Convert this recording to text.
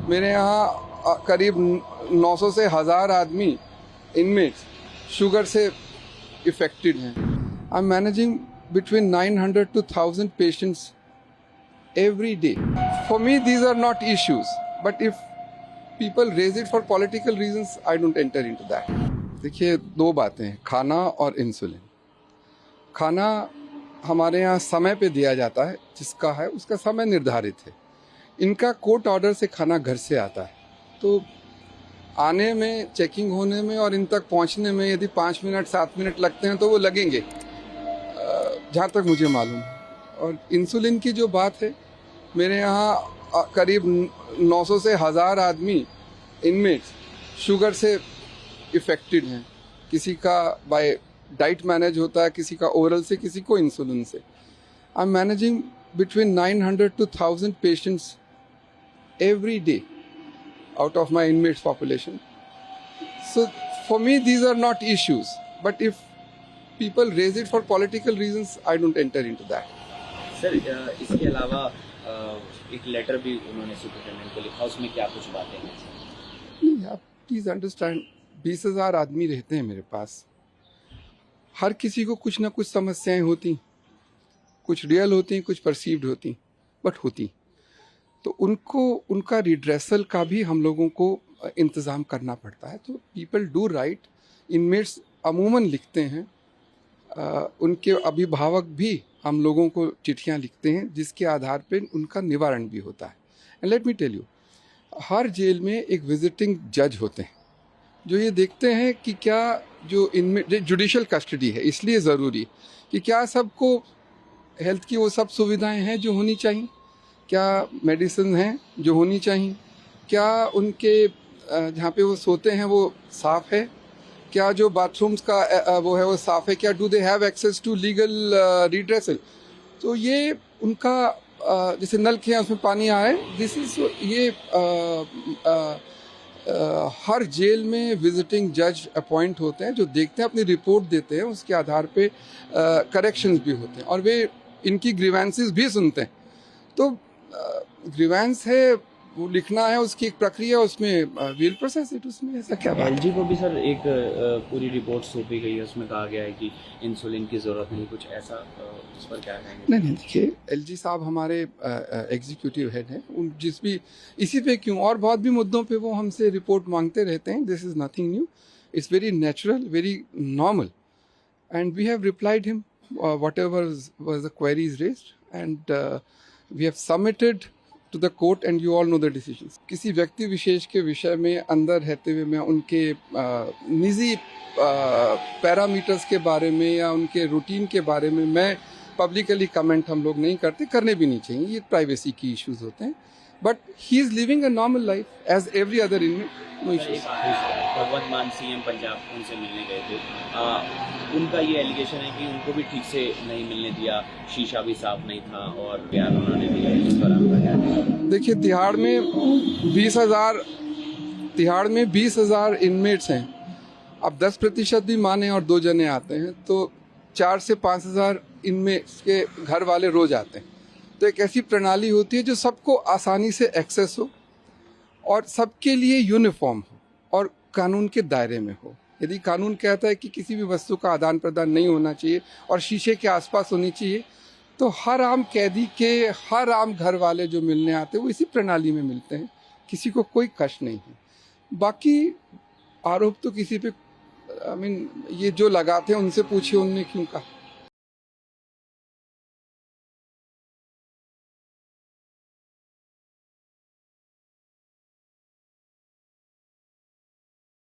मेरे यहाँ करीब 900 से 1000 आदमी इनमेट्स शुगर से इफेक्टेड हैं। I am managing between 900 to 1000 patients every day. For me, these are not issues. But if people raise it for political reasons, I don't enter into that. देखिए, दो बातें हैं, खाना और इंसुलिन। खाना हमारे यहाँ समय पे दिया जाता है, जिसका है उसका समय निर्धारित है। इनका कोर्ट ऑर्डर से खाना घर से आता है, तो आने में, चेकिंग होने में और इन तक पहुँचने में यदि 5 मिनट 7 मिनट लगते हैं तो वो लगेंगे, जहाँ तक मुझे मालूम है। और इंसुलिन की जो बात है, मेरे यहाँ करीब 900 से 1000 आदमी इनमेट्स शुगर से इफेक्टेड हैं। किसी का बाय डाइट मैनेज होता है, किसी का ओरल से, किसी को इंसुलिन से। I am managing between 900 to 1000 patients every day out of my inmates population. So for me, these are not issues. But if people raise it for political reasons, I don't enter into that. Sir, इसके अलावा एक letter भी उन्होंने superintendent को लिखा, उसमें क्या कुछ बातें हैं? नहीं, आप प्लीज़ अंडरस्टैंड, 20,000 आदमी रहते हैं मेरे पास। हर किसी को कुछ ना कुछ समस्याएं होती, कुछ रियल होती, कुछ परसीव्ड होती, बट होती। तो उनको, उनका रिड्रेसल का भी हम लोगों को इंतज़ाम करना पड़ता है। तो पीपल डू राइट, इनमेट्स अमूमन लिखते हैं, उनके अभिभावक भी हम लोगों को चिट्ठियां लिखते हैं, जिसके आधार पे उनका निवारण भी होता है। And let me tell you, हर जेल में एक विजिटिंग जज होते हैं जो ये देखते हैं कि क्या जो इनमें जुडिशल कस्टडी है, इसलिए ज़रूरी कि क्या सबको हेल्थ की वो सब सुविधाएं हैं जो होनी चाहिए, क्या मेडिसिन हैं जो होनी चाहिए, क्या उनके जहाँ पे वो सोते हैं वो साफ़ है, क्या जो बाथरूम्स का वो है वो साफ़ है, क्या do they have access to legal redressal. तो ये उनका जैसे नल के हैं उसमें पानी आए, दिस इज ये हर जेल में विजिटिंग जज अपॉइंट होते हैं जो देखते हैं, अपनी रिपोर्ट देते हैं, उसके आधार पे करेक्शंस भी होते हैं और वे इनकी ग्रीवेंसेस भी सुनते हैं। तो ग्रीवेंस है वो लिखना है, उसकी एक प्रक्रिया, उसमें वील प्रोसेस इट, उसमें ऐसा क्या बात है। एलजी को भी सर एक पूरी रिपोर्ट सौंपी गई है, उसमें कहा गया है कि इंसुलिन की ज़रूरत नहीं, कुछ ऐसा, उस पर क्या कहेंगे? नहीं, देखिए, एलजी साहब हमारे एग्जीक्यूटिव हेड हैं, उन जिस भी इसी पे क्यों और बहुत भी मुद्दों पे वो हमसे रिपोर्ट मांगते रहते हैं। This is nothing new, it's very natural, very normal, and we have replied him whatever was the queries raised, and we have submitted to the court, and you all know the decisions. किसी व्यक्ति विशेष के विषय में अंदर रहते हुए मैं उनके निजी पैरामीटर्स के बारे में या उनके रूटीन के बारे में मैं पब्लिकली कमेंट हम लोग नहीं करते, करने भी नहीं चाहिए, ये प्राइवेसी की इश्यूज होते हैं। But he is living a normal life as every other inmate, no issues. Bhagwant Mann CM Punjab उनसे मिलने गए थे, उनका ये एलिगेशन है कि उनको भी ठीक से नहीं मिलने दिया, शीशा भी साफ नहीं था और प्यार उन्होंने दिया, इस पर आपका क्या है? देखिए, तिहाड़ में 20,000 इनमेट्स हैं। अब 10% भी माने और 2 जने आते हैं तो 4 से 5,000 इनमेट्स के घर वाले रोज आते हैं। तो एक ऐसी प्रणाली होती है जो सबको आसानी से एक्सेस हो और सबके लिए यूनिफॉर्म हो और कानून के दायरे में हो। यदि कानून कहता है कि किसी भी वस्तु का आदान प्रदान नहीं होना चाहिए और शीशे के आसपास होनी चाहिए, तो हर आम कैदी के हर आम घर वाले जो मिलने आते हैं वो इसी प्रणाली में मिलते हैं, किसी को कोई कष्ट नहीं है। बाकी आरोप तो किसी पे ये जो लगाते हैं उनसे पूछिए उनने क्यों कहा।